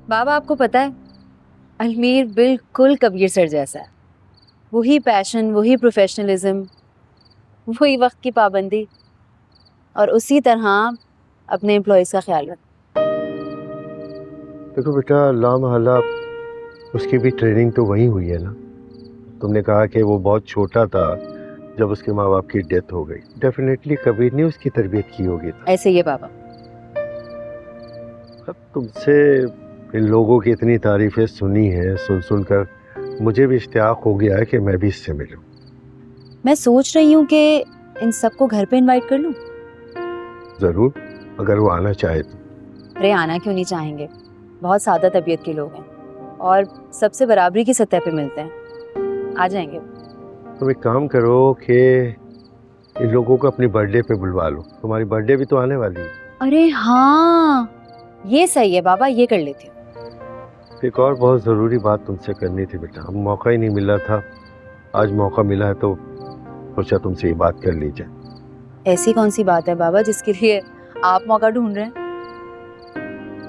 बाबा आपको पता है, अलमीर बिल्कुल कबीर सर जैसा है। वही पैशन, वही प्रोफेशनलिज्म, वही वक्त की पाबंदी और उसी तरह अपने एम्प्लॉयज़ का ख्याल रख। देखो बेटा, लामहल्ला उसकी भी ट्रेनिंग तो वहीं हुई है ना। तुमने कहा कि वो बहुत छोटा था जब उसके माँ बाप की डेथ हो गई। डेफिनेटली कबीर ने उसकी तरबियत की होगी। ऐसे ही है बाबा। अब तुमसे इन लोगों की इतनी तारीफें सुनी हैं, सुन सुनकर मुझे भी इश्तियाक हो गया है कि मैं भी इससे मिलूं। मैं सोच रही हूँ कि इन सबको घर पे इनवाइट कर लूँ। जरूर, अगर वो आना चाहे तो। अरे आना क्यों नहीं चाहेंगे, बहुत सादा तबीयत के लोग हैं और सबसे बराबरी की सतह पे मिलते हैं, आ जाएंगे। तुम एक काम करो कि इन लोगों को अपनी बर्थडे पे बुलवा लो। तुम्हारी बर्थडे भी तो आने वाली है। अरे हाँ, ये सही है बाबा, ये कर लेती हूँ। एक और बहुत ज़रूरी बात तुमसे करनी थी बेटा, अब मौका ही नहीं मिला था। आज मौका मिला है तो सोचा तुमसे ये बात कर ली जाए। ऐसी कौन सी बात है बाबा जिसके लिए आप मौका ढूंढ रहे हैं?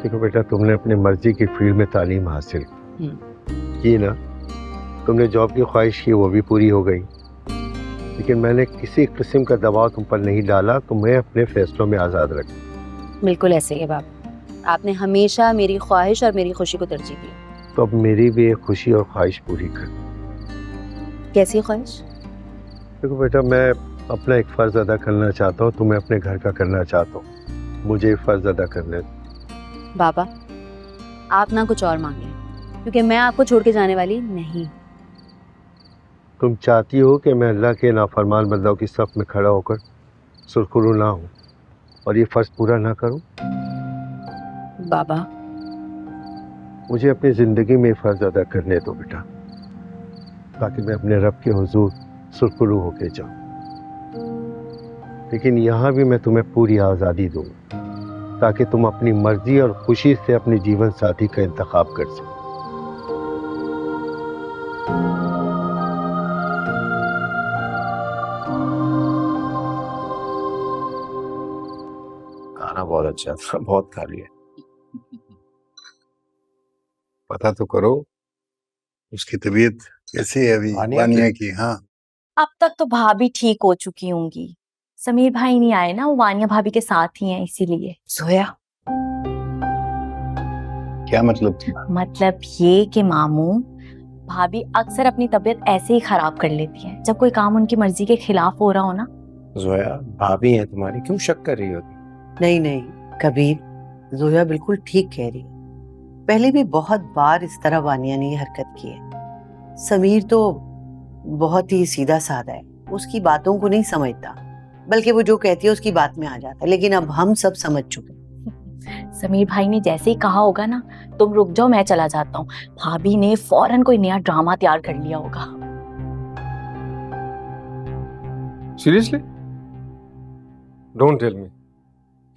देखो बेटा, तुमने अपनी मर्जी की फील्ड में तालीम हासिल की ना। तुमने जॉब की ख्वाहिश की, वो भी पूरी हो गई। लेकिन मैंने किसी किस्म का दबाव तुम पर नहीं डाला। तुम्हें अपने फैसलों में आज़ाद रखा। बिल्कुल ऐसे ही है बाबा, आपने हमेशा मेरी ख्वाहिश और मेरी खुशी को तरजीह दी। तो अब मेरी भी एक खुशी और ख्वाहिश पूरी कर। कैसी ख्वाहिश? देखो बेटा, मैं अपना एक फ़र्ज़ अदा करना चाहता हूँ, तुम्हें अपने घर का करना चाहता हूँ। मुझे फ़र्ज़ अदा करने दो। बाबा आप ना कुछ और मांगे, क्योंकि मैं आपको छोड़ के जाने वाली नहीं। तुम चाहती हो कि मैं अल्लाह के नाफरमान बंदों की सफ में खड़ा होकर सुरखरू ना हूँ और ये फ़र्ज़ पूरा ना करूँ। बाबा मुझे अपनी ज़िंदगी में फ़र्ज़ अदा करने दो बेटा, ताकि मैं अपने रब के हुजूर सुरखरू होके जाऊँ। लेकिन यहाँ भी मैं तुम्हें पूरी आज़ादी दूँगा, ताकि तुम अपनी मर्जी और खुशी से अपने जीवन साथी का इंतखाब कर सको। खाना बहुत अच्छा था, बहुत खा लिया। पता तो करो उसकी तबीयत कैसी है अभी, वानिया की। हाँ, अब तक तो भाभी ठीक हो चुकी होंगी। समीर भाई नहीं आए ना, वो वानिया भाभी के साथ ही हैं, इसीलिए। सोया। क्या मतलब? मतलब ये कि मामू, भाभी अक्सर अपनी तबीयत ऐसे ही खराब कर लेती है जब कोई काम उनकी मर्जी के खिलाफ हो रहा हो ना। जोया भाभी है तुम्हारी, क्यों शक कर रही हो? नहीं नहीं कबीर, जोया बिल्कुल ठीक कह रही है। पहले भी बहुत बार इस तरह वानिया ने ये हरकत की है। समीर तो बहुत ही सीधा साधा है, उसकी बातों को नहीं समझता, बल्कि वो जो कहती है उसकी बात में आ जाता है। लेकिन अब हम सब समझ चुके हैं। समीर भाई ने जैसे ही कहा होगा ना, तुम रुक जाओ मैं चला जाता हूँ, भाभी ने फौरन कोई नया ड्रामा तैयार कर लिया होगा। सीरियसली? डोंट टेल मी,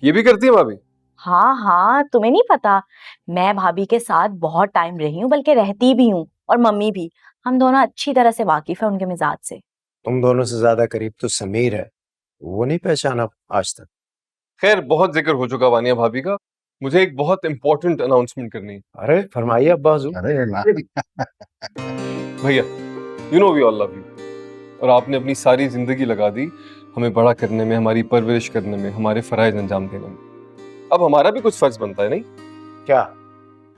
ये भी करती है भाभी? हाँ हाँ, तुम्हें नहीं पता, मैं भाभी के साथ बहुत टाइम रही हूँ, बल्कि रहती भी हूँ, और मम्मी भी। हम दोनों अच्छी तरह से वाकिफ है उनके मिजाज से। तुम दोनों से ज्यादा करीब तो समीर है, वो नहीं पहचाना आज तक। खैर, बहुत जिक्र हो चुका वानिया भाभी का, मुझे एक बहुत इंपॉर्टेंट अनाउंसमेंट करनी है। अरे फरमाइए अब्बा हुजूर। अरे ना। भैया, you know we all love you, और आपने अपनी सारी जिंदगी लगा दी हमें बड़ा करने में, हमारी परवरिश करने में, हमारे फराइज अंजाम देने में। अब हमारा भी कुछ फर्ज बनता है, नहीं क्या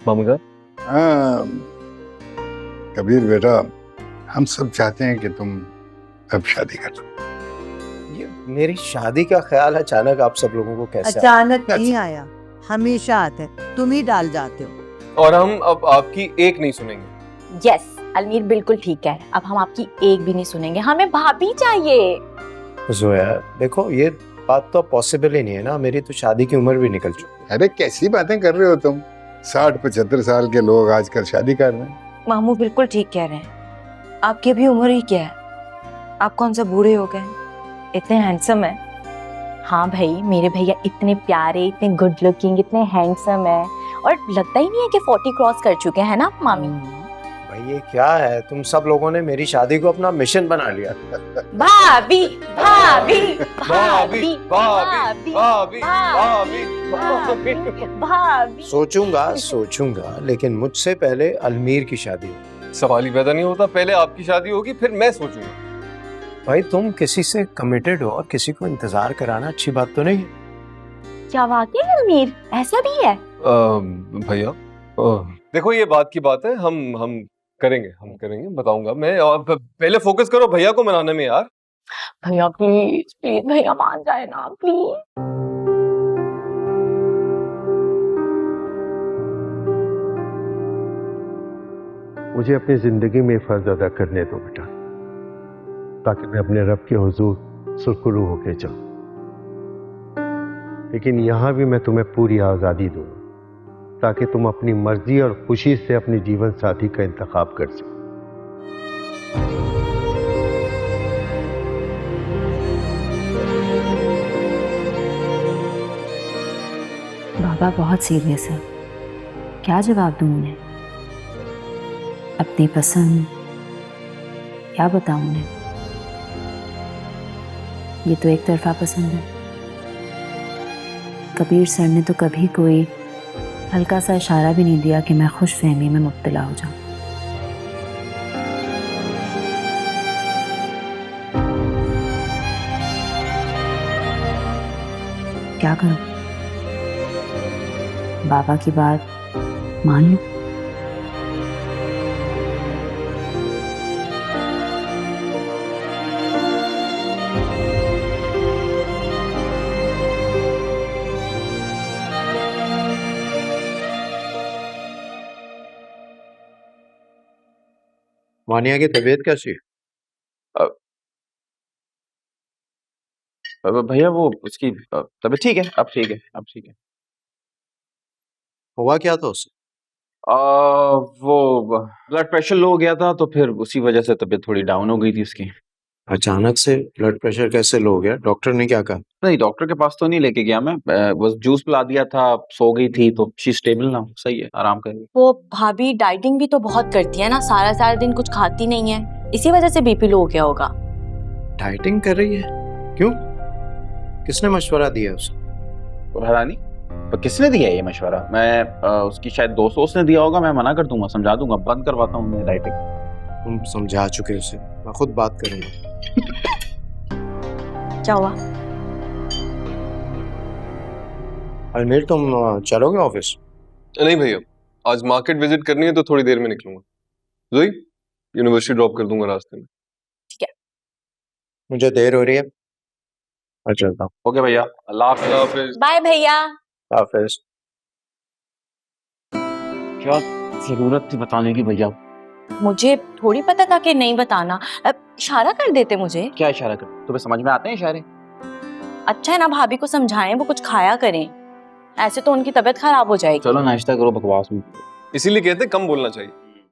मामू जान? हाँ कबीर बेटा, हम सब चाहते हैं कि तुम अब शादी कर लो। ये मेरी शादी का ख्याल अचानक आप सब लोगों को कैसे आया? अचानक नहीं आया, हमेशा आता है, तुम ही डाल जाते हो। और हम अब आपकी एक नहीं सुनेंगे। यस, अलमीर बिल्कुल ठीक है, अब हम आपकी एक भी नहीं सुनेंगे, हमें भाभी चाहिए। जोया देखो, ये बात तो पॉसिबल ही नहीं है ना, मेरी तो शादी की उम्र भी निकल चुकी है। अरे कैसी बातें कर रहे हो तुम? 60-75 साल के लोग आजकल शादी कर रहे हैं। मामू बिल्कुल ठीक कह रहे हैं, आपकी अभी उम्र ही क्या है, आप कौन सा बूढ़े हो गए, इतने हैंडसम है। हाँ भाई, मेरे भैया इतने प्यारे, इतने गुड लुकिंग, इतने हैंडसम है, और लगता ही नहीं है कि 40 क्रॉस कर चुके हैं ना मामी। भाई ये क्या है, तुम सब लोगों ने मेरी शादी को अपना मिशन बना लिया। भाभी भाभी भाभी भाभी भाभी भाभी भाभी भाभी सोचूंगा लेकिन मुझसे पहले अलमीर की शादी हो। सवाल ही पैदा नहीं होता, पहले आपकी शादी होगी फिर मैं सोचूंगा। भाई तुम किसी से कमिटेड हो और किसी को इंतजार कराना अच्छी बात तो नहीं है। क्या वाकई अलमीर ऐसा भी है? भैया देखो ये बात की बात है, हम करेंगे बताऊंगा मैं। और पहले फोकस करो भैया को मनाने में यार। भैया प्लीज प्लीज भैया मान जाए ना प्लीज। मुझे अपनी ज़िंदगी में फ़र्ज अदा करने दो बेटा, ताकि मैं अपने रब के हुजूर सुरखरू होके जाऊं। लेकिन यहाँ भी मैं तुम्हें पूरी आज़ादी दूंगा, ताकि तुम अपनी मर्जी और खुशी से अपने जीवन साथी का इंतखाब कर सको। बाबा बहुत सीरियस है, क्या जवाब दूं उन्हें? अपनी पसंद क्या बताऊं उन्हें? ये तो एक तरफा पसंद है। कबीर सर ने तो कभी कोई हल्का सा इशारा भी नहीं दिया कि मैं खुश फहमी में मुब्तला हो जाऊं। क्या करूं? बाबा की बात मान लूं? मानिया की तबीयत कैसी है? भैया वो उसकी तबीयत ठीक है, अब ठीक है, अब ठीक है। हुआ क्या था उससे? वो ब्लड प्रेशर लो हो गया था, तो फिर उसी वजह से तबीयत थोड़ी डाउन हो गई थी उसकी। अचानक से ब्लड प्रेशर कैसे लो हो गया? डॉक्टर ने क्या कहा? नहीं, डॉक्टर के पास तो नहीं लेके गया मैं, बस जूस पिला दिया था, सो गई थी, तो शी स्टेबल ना, सही है, आराम कर रही है। वो भाभी डाइटिंग भी तो बहुत करती है ना, सारा सारा दिन कुछ खाती नहीं है, इसी वजह से बीपी लो हो गया होगा। डाइटिंग कर रही है? क्यों? किसने मशवरा दिया उसे? रानी, पर किसने दिया ये मशवरा? मैं उसकी शायद दोस्त ने दिया होगा, मैं मना कर दूंगा, समझा दूंगा, बंद करवाता हूँ मैं डाइटिंग। तुम समझा चुके उसे, मैं खुद बात करूंगा। क्या हुआ? अलमीर तुम चलोगे ऑफिस? नहीं भैया, आज मार्केट विजिट करनी है तो थोड़ी देर में निकलूंगा। जोई, यूनिवर्सिटी ड्रॉप कर दूंगा रास्ते में। ठीक है। मुझे देर हो रही है, मैं चलता हूँ। ओके भैया, अल्लाह हाफिज। बाय भैया। हाफिज। क्या जरूरत थी बताने की भैया? मुझे थोड़ी पता था कि नहीं बताना, इशारा कर देते मुझे। क्या इशारा कर? तुम्हें समझ में आते हैं इशारे? अच्छा है ना, भाभी को समझाएं वो कुछ खाया करें, ऐसे तो उनकी तबीयत खराब हो जाएगी। चलो नाश्ता करो, बकवास में। इसीलिए कहते कम बोलना चाहिए।